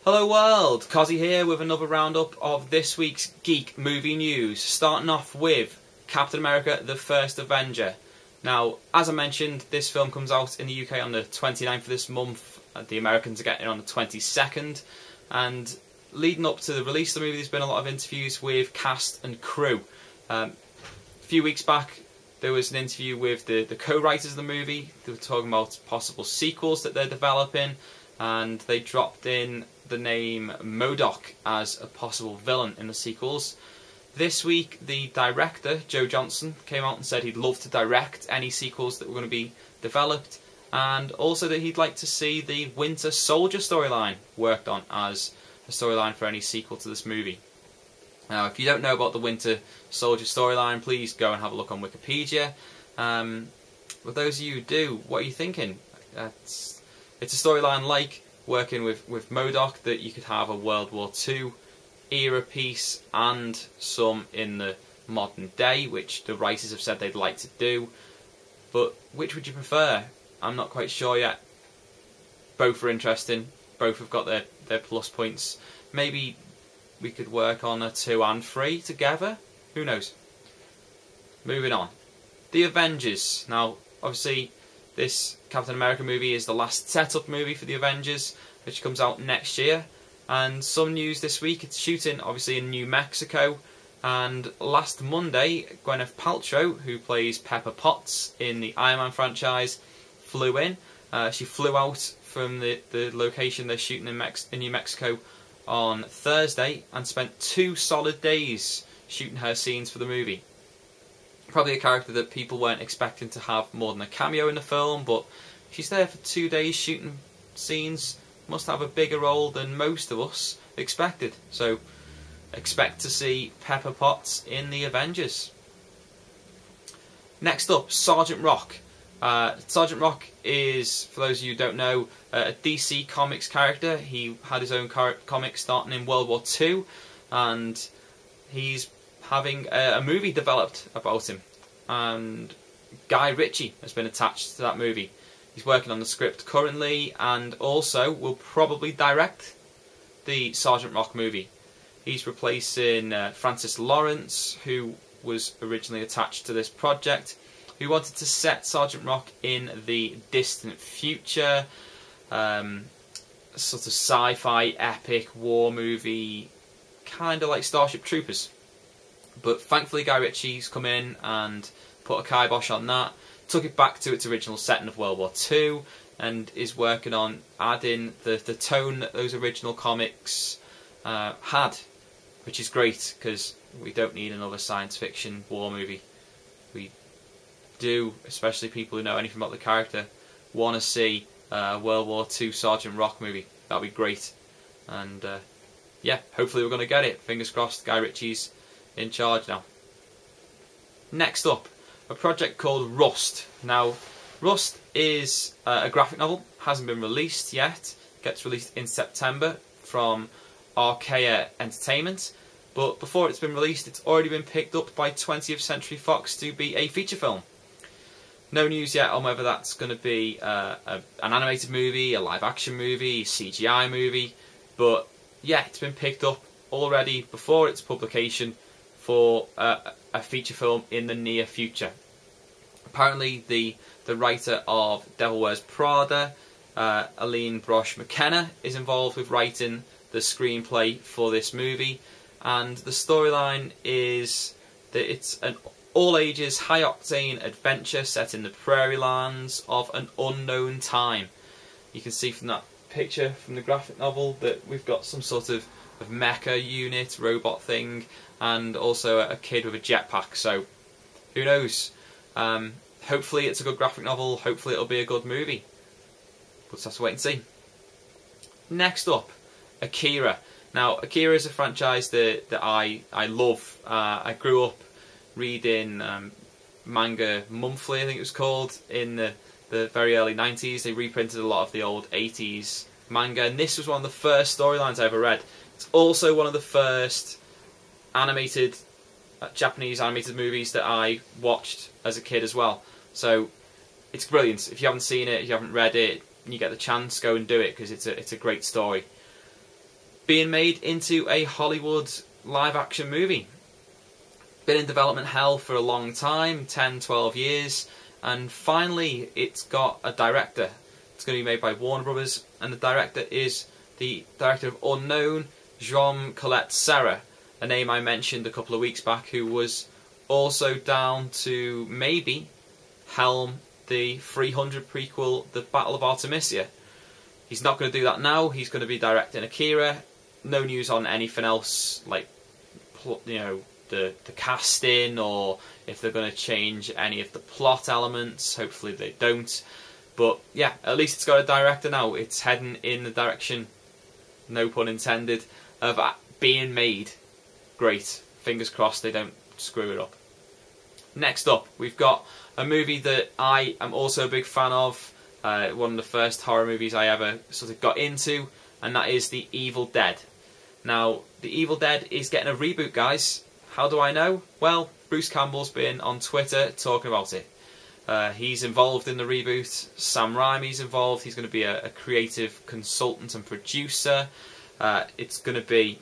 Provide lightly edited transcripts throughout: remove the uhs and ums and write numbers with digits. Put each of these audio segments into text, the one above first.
Hello world, Cossy here with another roundup of this week's Geek movie news, starting off with Captain America the First Avenger. Now, as I mentioned, this film comes out in the UK on the 29th of this month, the Americans are getting it on the 22nd, and leading up to the release of the movie there's been a lot of interviews with cast and crew. A few weeks back there was an interview with the co-writers of the movie. They were talking about possible sequels that they're developing, and they dropped in the name MODOK as a possible villain in the sequels. This week the director, Joe Johnston, came out and said he'd love to direct any sequels that were going to be developed, and also that he'd like to see the Winter Soldier storyline worked on as a storyline for any sequel to this movie. Now, if you don't know about the Winter Soldier storyline, please go and have a look on Wikipedia. For those of you who do, what are you thinking? It's a storyline like working with MODOK, that you could have a World War II era piece and some in the modern day, which the writers have said they'd like to do. But which would you prefer? I'm not quite sure yet. Both are interesting. Both have got their plus points. Maybe we could work on a 2 and 3 together. Who knows? Moving on. The Avengers. Now, obviously, this Captain America movie is the last setup movie for the Avengers, which comes out next year. And some news this week, it's shooting obviously in New Mexico, and last Monday Gwyneth Paltrow, who plays Pepper Potts in the Iron Man franchise, flew in. She flew out from the location they're shooting in New Mexico on Thursday and spent 2 solid days shooting her scenes for the movie. Probably a character that people weren't expecting to have more than a cameo in the film, but she's there for 2 days shooting scenes. Must have a bigger role than most of us expected. So expect to see Pepper Potts in the Avengers. Next up, Sgt Rock. Sgt Rock is, for those of you who don't know, a DC Comics character. He had his own comic starting in World War II, and he's having a movie developed about him. And Guy Ritchie has been attached to that movie. He's working on the script currently, and also will probably direct the Sgt Rock movie. He's replacing Francis Lawrence, who was originally attached to this project, who wanted to set Sgt Rock in the distant future, sort of sci-fi epic war movie, kind of like Starship Troopers. But thankfully Guy Ritchie's come in and put a kibosh on that, took it back to its original setting of World War II, and is working on adding the tone that those original comics had, which is great, because we don't need another science fiction war movie. We do, especially people who know anything about the character, want to see a World War II Sgt Rock movie. That'd be great. And yeah, hopefully we're going to get it. Fingers crossed Guy Ritchie's in charge now. Next up, a project called Rust. Now, Rust is a graphic novel, hasn't been released yet, gets released in September from Artemisia Entertainment, but before it's been released it's already been picked up by 20th Century Fox to be a feature film. No news yet on whether that's going to be an animated movie, a live action movie, CGI movie, but yeah, it's been picked up already before its publication for a feature film in the near future. Apparently the writer of Devil Wears Prada, Aline Brosh McKenna, is involved with writing the screenplay for this movie, and the storyline is that it's an all-ages, high-octane adventure set in the prairie lands of an unknown time. You can see from that picture from the graphic novel that we've got some sort of mecha unit, robot thing, and also a kid with a jetpack, so who knows. Hopefully it's a good graphic novel, hopefully it'll be a good movie. We'll just have to wait and see. Next up, Akira. Now, Akira is a franchise that I love. I grew up reading Manga Monthly, I think it was called, in the very early 90s. They reprinted a lot of the old 80s manga, and this was one of the first storylines I ever read. It's also one of the first animated Japanese animated movies that I watched as a kid as well. So it's brilliant. If you haven't seen it, if you haven't read it, and you get the chance, go and do it, because it's a great story. being made into a Hollywood live-action movie. Been in development hell for a long time, 10, 12 years, and finally it's got a director. It's going to be made by Warner Brothers, and the director is the director of Unknown, Jean Colette Serra, a name I mentioned a couple of weeks back, who was also down to maybe helm the 300 prequel, The Battle of Artemisia. He's not going to do that now. He's going to be directing Akira. No news on anything else, like, you know, the casting, or if they're going to change any of the plot elements. Hopefully they don't. But yeah, at least it's got a director now. It's heading in the direction, no pun intended, of being made. Great. Fingers crossed they don't screw it up. Next up, we've got a movie that I am also a big fan of. One of the first horror movies I ever sort of got into, and that is The Evil Dead. Now, The Evil Dead is getting a reboot, guys. How do I know? Well, Bruce Campbell's been on Twitter talking about it. He's involved in the reboot. Sam Raimi's involved. He's going to be a creative consultant and producer. It's going to be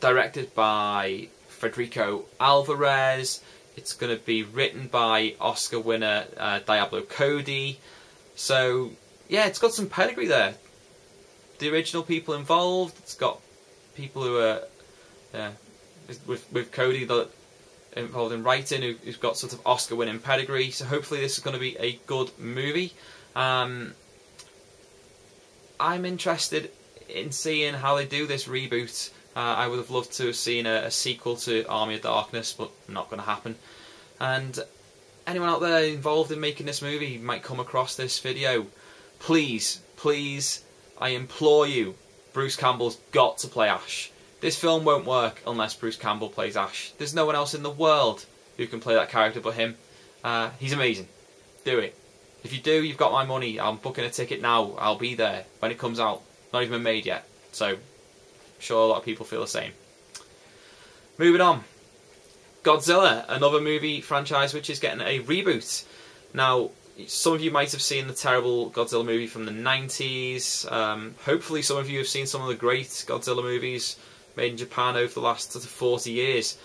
directed by Federico Alvarez. It's going to be written by Oscar winner Diablo Cody. So, yeah, it's got some pedigree there. The original people involved. It's got people who are with Cody involved in writing, who's got sort of Oscar-winning pedigree. So hopefully this is going to be a good movie. I'm interested in seeing how they do this reboot. I would have loved to have seen a sequel to Army of Darkness, but not going to happen. And anyone out there involved in making this movie might come across this video. Please, please, I implore you, Bruce Campbell's got to play Ash. This film won't work unless Bruce Campbell plays Ash. There's no one else in the world who can play that character but him. He's amazing. Do it. If you do, you've got my money. I'm booking a ticket now. I'll be there when it comes out. Not even made yet. So, I'm sure a lot of people feel the same. Moving on. Godzilla, another movie franchise which is getting a reboot. Now, some of you might have seen the terrible Godzilla movie from the 90s. Hopefully some of you have seen some of the great Godzilla movies made in Japan over the last sort of 40 years.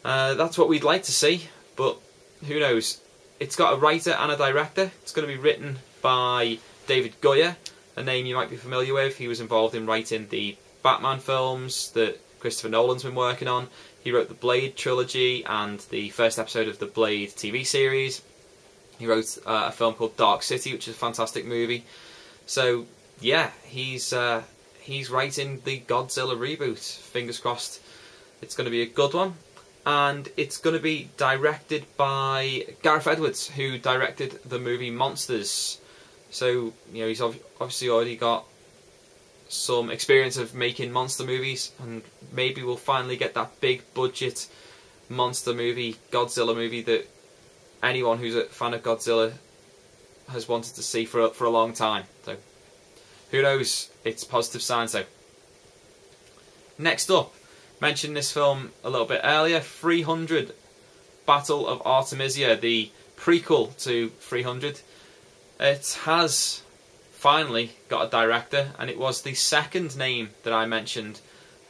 That's what we'd like to see, but who knows. It's got a writer and a director. It's going to be written by David Goyer, a name you might be familiar with. He was involved in writing the Batman films that Christopher Nolan's been working on. He wrote the Blade trilogy and the first episode of the Blade TV series. He wrote a film called Dark City, which is a fantastic movie. So, yeah, he's writing the Godzilla reboot. Fingers crossed it's going to be a good one. And it's going to be directed by Gareth Edwards, who directed the movie Monsters. So, you know, he's obviously already got some experience of making monster movies, and maybe we'll finally get that big budget monster movie, Godzilla movie, that anyone who's a fan of Godzilla has wanted to see for a long time. So, who knows? It's positive signs though. Next up, mentioned this film a little bit earlier, 300, Battle of Artemisia, the prequel to 300. It has finally got a director, and it was the second name that I mentioned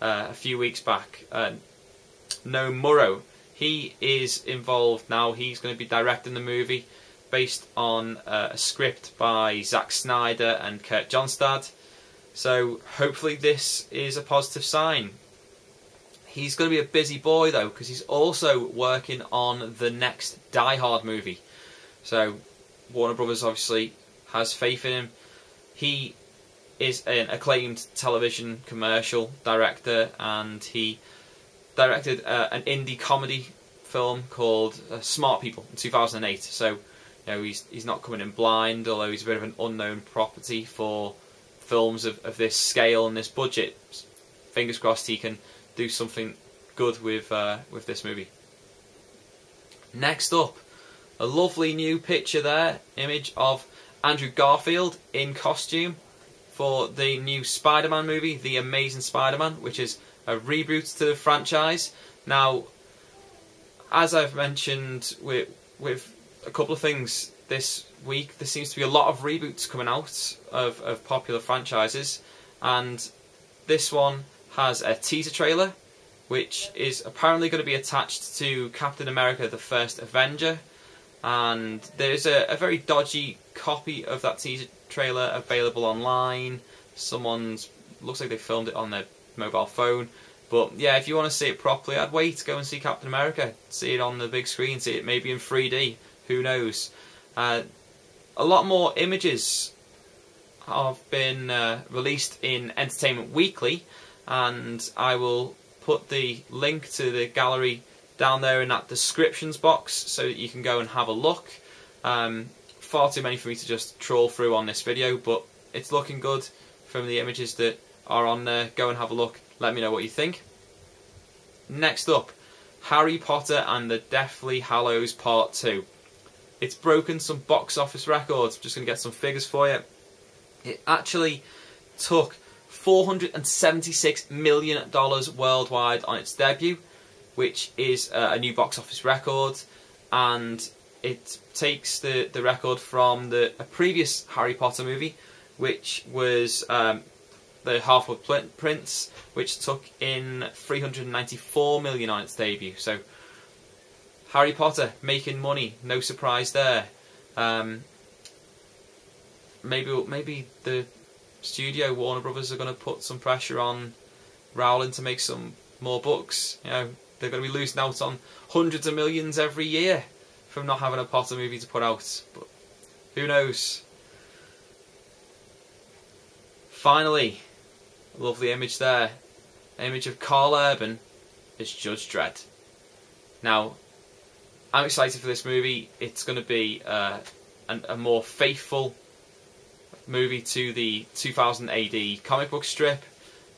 a few weeks back, No Murrow. He is involved now. He's going to be directing the movie based on a script by Zack Snyder and Kurt Johnstad. So hopefully this is a positive sign. He's going to be a busy boy though, because he's also working on the next Die Hard movie. So Warner Brothers obviously has faith in him. He is an acclaimed television commercial director, and he directed an indie comedy film called Smart People in 2008. So, you know, he's not coming in blind, although he's a bit of an unknown property for films of this scale and this budget. Fingers crossed he can do something good with this movie. Next up, a lovely new picture there, image of Andrew Garfield in costume for the new Spider-Man movie, The Amazing Spiderman, which is a reboot to the franchise. Now, as I've mentioned with a couple of things, this week there seems to be a lot of reboots coming out of popular franchises, and this one has a teaser trailer which is apparently going to be attached to Captain America the First Avenger, and there's a very dodgy copy of that teaser trailer available online. Looks like they filmed it on their mobile phone. But yeah, if you want to see it properly, I'd wait. Go and see Captain America. See it on the big screen. See it maybe in 3D. Who knows? A lot more images have been released in Entertainment Weekly, and I will put the link to the gallery down there in that descriptions box so that you can go and have a look. Far too many for me to just trawl through on this video, but it's looking good from the images that are on there. Go and have a look. Let me know what you think. Next up, Harry Potter and the Deathly Hallows Part 2. It's broken some box office records. I'm just going to get some figures for you. It actually took $476 million worldwide on its debut, which is a new box office record, and it takes the record from a previous Harry Potter movie, which was the Half-Blood Prince, which took in $394 million on its debut. So Harry Potter making money, no surprise there. Maybe the studio Warner Brothers are going to put some pressure on Rowling to make some more books. You know, they're going to be losing out on hundreds of millions every year from not having a Potter movie to put out. But who knows? Finally, lovely image there. Image of Carl Urban as Judge Dredd. Now, I'm excited for this movie. It's going to be a more faithful movie to the 2000 AD comic book strip.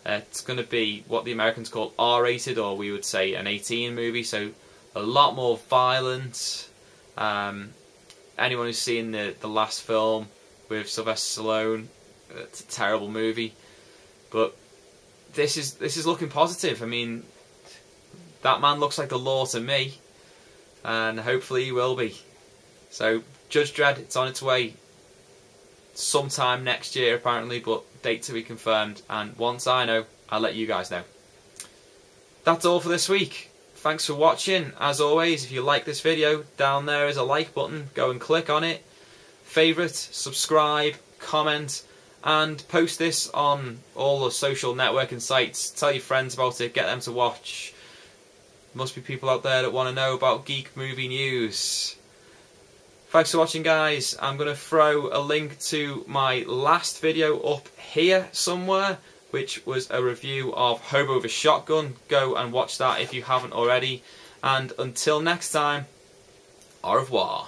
It's going to be what the Americans call R-rated, or we would say an 18 movie, so a lot more violent. Anyone who's seen the last film with Sylvester Stallone, it's a terrible movie, but this is looking positive. I mean, that man looks like the law to me, and hopefully he will be. So Judge Dredd, it's on its way sometime next year apparently, but date to be confirmed, and once I know, I'll let you guys know. That's all for this week. Thanks for watching. As always, if you like this video, down there is a like button. Go and click on it. Favourite, subscribe, comment, and post this on all the social networking sites. Tell your friends about it. Get them to watch. Must be people out there that want to know about geek movie news. Thanks for watching, guys. I'm going to throw a link to my last video up here somewhere, which was a review of Hobo the Shotgun. Go and watch that if you haven't already. And until next time, au revoir.